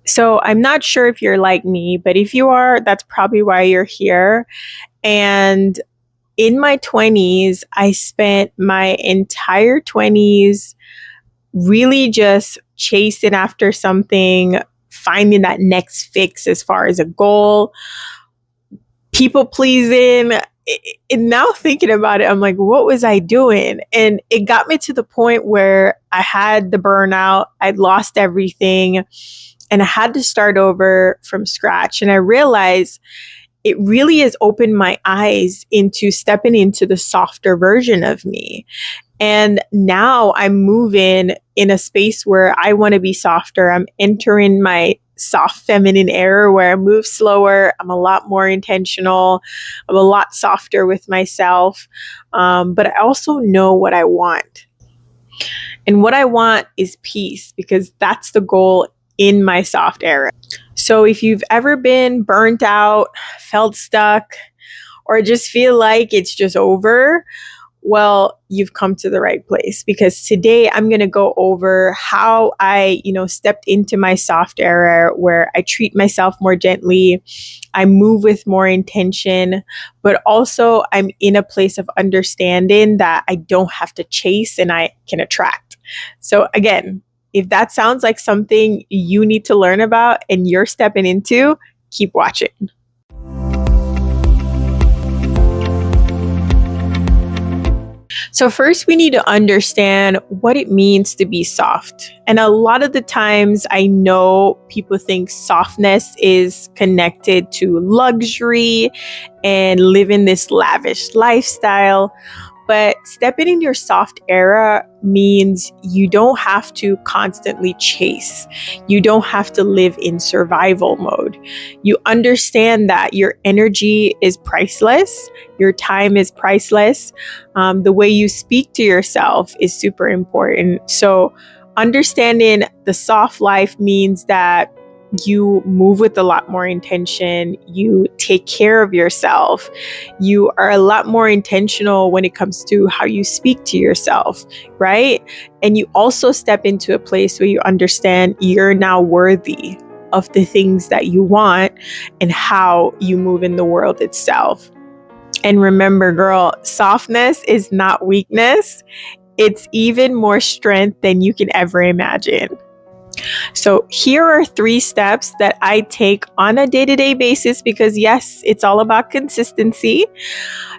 So I'm not sure if you're like me, but if you are, that's probably why you're here. And in my 20s, I spent my entire 20s really just chasing after something, finding that next fix as far as a goal, people pleasing. And now thinking about it, I'm like, what was I doing? And it got me to the point where I had the burnout, I'd lost everything, and I had to start over from scratch. And I realized it really has opened my eyes into stepping into the softer version of me. And now I'm moving in a space where I want to be softer. I'm entering my soft feminine era where I move slower. I'm a lot more intentional. I'm a lot softer with myself. But I also know what I want. And what I want is peace because that's the goal in my soft era. So if you've ever been burnt out, felt stuck, or just feel like it's just over, well, you've come to the right place because today I'm going to go over how I, stepped into my soft era where I treat myself more gently. I move with more intention, but also I'm in a place of understanding that I don't have to chase and I can attract. So again, if that sounds like something you need to learn about and you're stepping into, keep watching. So first we need to understand what it means to be soft. And a lot of the times I know people think softness is connected to luxury and living this lavish lifestyle. But stepping in your soft era means you don't have to constantly chase. You don't have to live in survival mode. You understand that your energy is priceless. Your time is priceless. The way you speak to yourself is super important. So understanding the soft life means that you move with a lot more intention. You take care of yourself. You are a lot more intentional when it comes to how you speak to yourself, right? And you also step into a place where you understand you're now worthy of the things that you want and how you move in the world itself. And remember, girl, softness is not weakness. It's even more strength than you can ever imagine. So here are 3 steps that I take on a day-to-day basis because yes, it's all about consistency.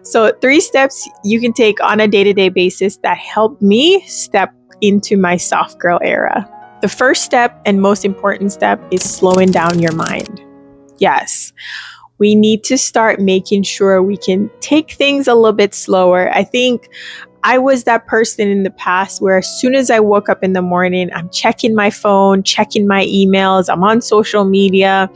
So 3 steps you can take on a day-to-day basis that help me step into my soft girl era. The first step and most important step is slowing down your mind. Yes. We need to start making sure we can take things a little bit slower. I think I was that person in the past where as soon as I woke up in the morning, I'm checking my phone, checking my emails, I'm on social media.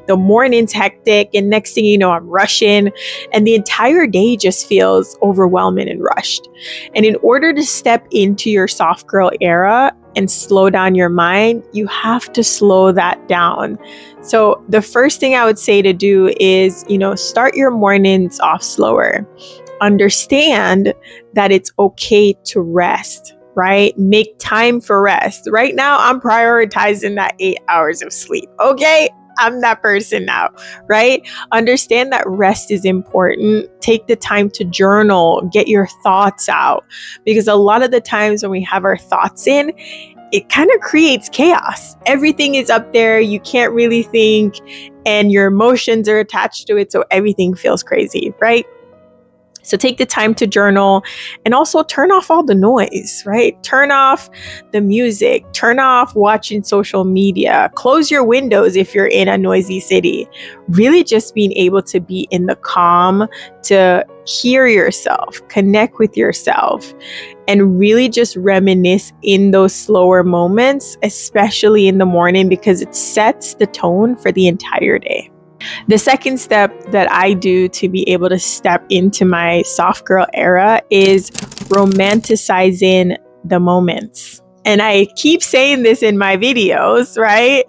The morning's hectic, and next thing you know, I'm rushing, and the entire day just feels overwhelming and rushed. And in order to step into your soft girl era and slow down your mind, you have to slow that down. So the first thing I would say to do is, start your mornings off slower. Understand that it's okay to rest, right? Make time for rest. Right now, I'm prioritizing that 8 hours of sleep. Okay. I'm that person now, right? Understand that rest is important. Take the time to journal, get your thoughts out, because a lot of the times when we have our thoughts in, it kind of creates chaos. Everything is up there. You can't really think, and your emotions are attached to it. So everything feels crazy, right? So take the time to journal and also turn off all the noise, right? Turn off the music, turn off watching social media, close your windows if you're in a noisy city. Really just being able to be in the calm, to hear yourself, connect with yourself, and really just reminisce in those slower moments, especially in the morning, because it sets the tone for the entire day. The second step that I do to be able to step into my soft girl era is romanticizing the moments. And I keep saying this in my videos, right?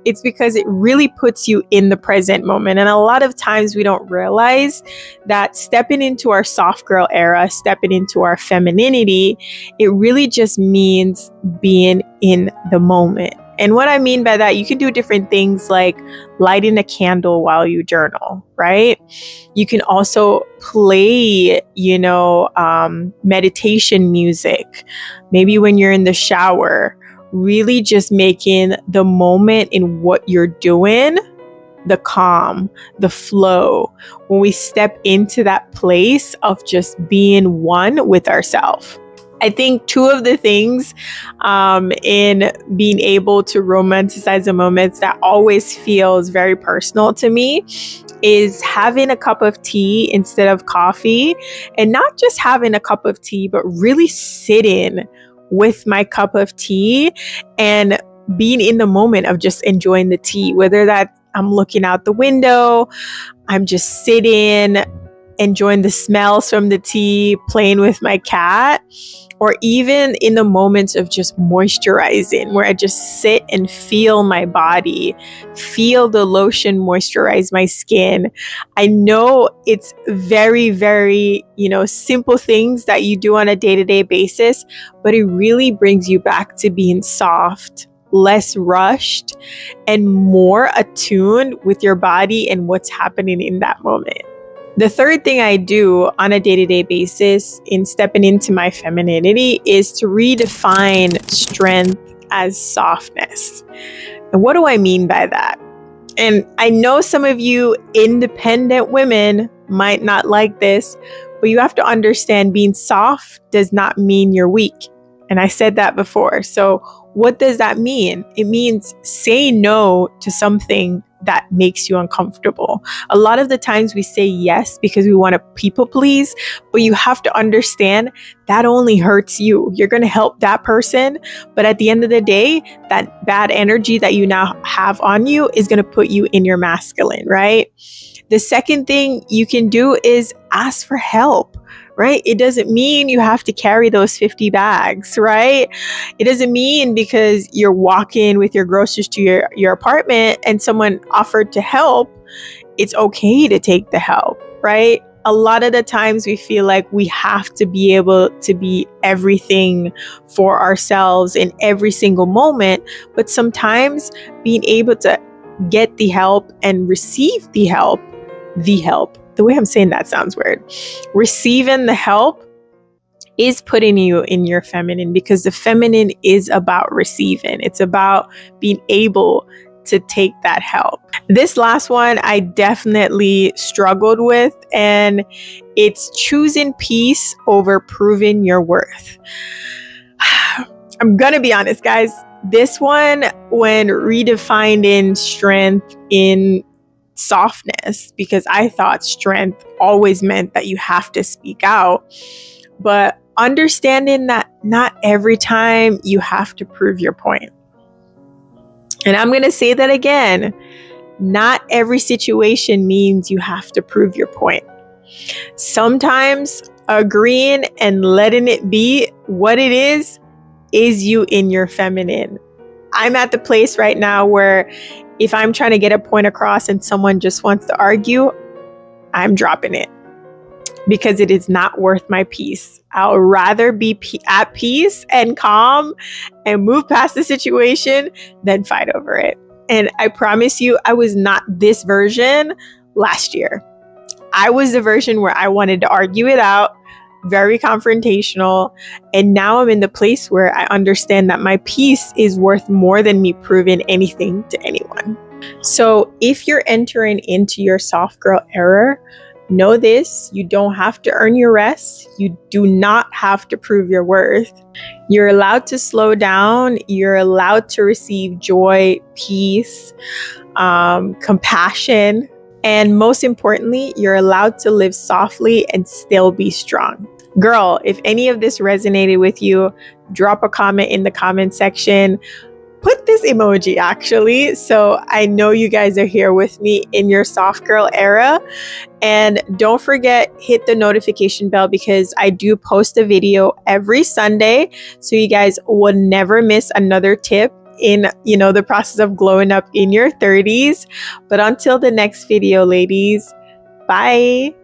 It's because it really puts you in the present moment. And a lot of times we don't realize that stepping into our soft girl era, stepping into our femininity, it really just means being in the moment. And what I mean by that, you can do different things like lighting a candle while you journal, right? You can also play, meditation music, maybe when you're in the shower, really just making the moment in what you're doing, the calm, the flow, when we step into that place of just being one with ourselves. I think two of the things in being able to romanticize the moments that always feels very personal to me is having a cup of tea instead of coffee, and not just having a cup of tea, but really sitting with my cup of tea and being in the moment of just enjoying the tea, whether that I'm looking out the window, I'm just sitting, enjoying the smells from the tea, playing with my cat, or even in the moments of just moisturizing, where I just sit and feel my body, feel the lotion moisturize my skin. I know it's very, very, simple things that you do on a day-to-day basis, but it really brings you back to being soft, less rushed, and more attuned with your body and what's happening in that moment. The third thing I do on a day-to-day basis in stepping into my femininity is to redefine strength as softness. And what do I mean by that? And I know some of you independent women might not like this, but you have to understand being soft does not mean you're weak. And I said that before. So what does that mean? It means say no to something that makes you uncomfortable. A lot of the times we say yes because we want to people please, but you have to understand that only hurts you. You're going to help that person, but at the end of the day, that bad energy that you now have on you is going to put you in your masculine, right? The second thing you can do is ask for help. Right? It doesn't mean you have to carry those 50 bags, right? It doesn't mean because you're walking with your groceries to your apartment and someone offered to help, it's okay to take the help, right? A lot of the times we feel like we have to be able to be everything for ourselves in every single moment, but sometimes being able to get the help and receive the help, the way I'm saying that sounds weird. Receiving the help is putting you in your feminine, because the feminine is about receiving. It's about being able to take that help. This last one I definitely struggled with, and it's choosing peace over proving your worth. I'm gonna be honest, guys. This one, when redefining strength in softness, because I thought strength always meant that you have to speak out, but understanding that not every time you have to prove your point. And I'm going to say that again, not every situation means you have to prove your point. Sometimes agreeing and letting it be what it is you in your feminine. I'm at the place right now where if I'm trying to get a point across and someone just wants to argue, I'm dropping it because it is not worth my peace. I'll rather be at peace and calm and move past the situation than fight over it. And I promise you, I was not this version last year. I was the version where I wanted to argue it out, very confrontational. And now I'm in the place where I understand that my peace is worth more than me proving anything to anyone. So if you're entering into your soft girl era, know this: you don't have to earn your rest. You do not have to prove your worth. You're allowed to slow down. You're allowed to receive joy, peace, compassion. And most importantly, you're allowed to live softly and still be strong. Girl, if any of this resonated with you, drop a comment in the comment section. Put this emoji actually, so I know you guys are here with me in your soft girl era. And don't forget, hit the notification bell, because I do post a video every Sunday, so you guys will never miss another tip in, the process of glowing up in your 30s. But until the next video, ladies, bye.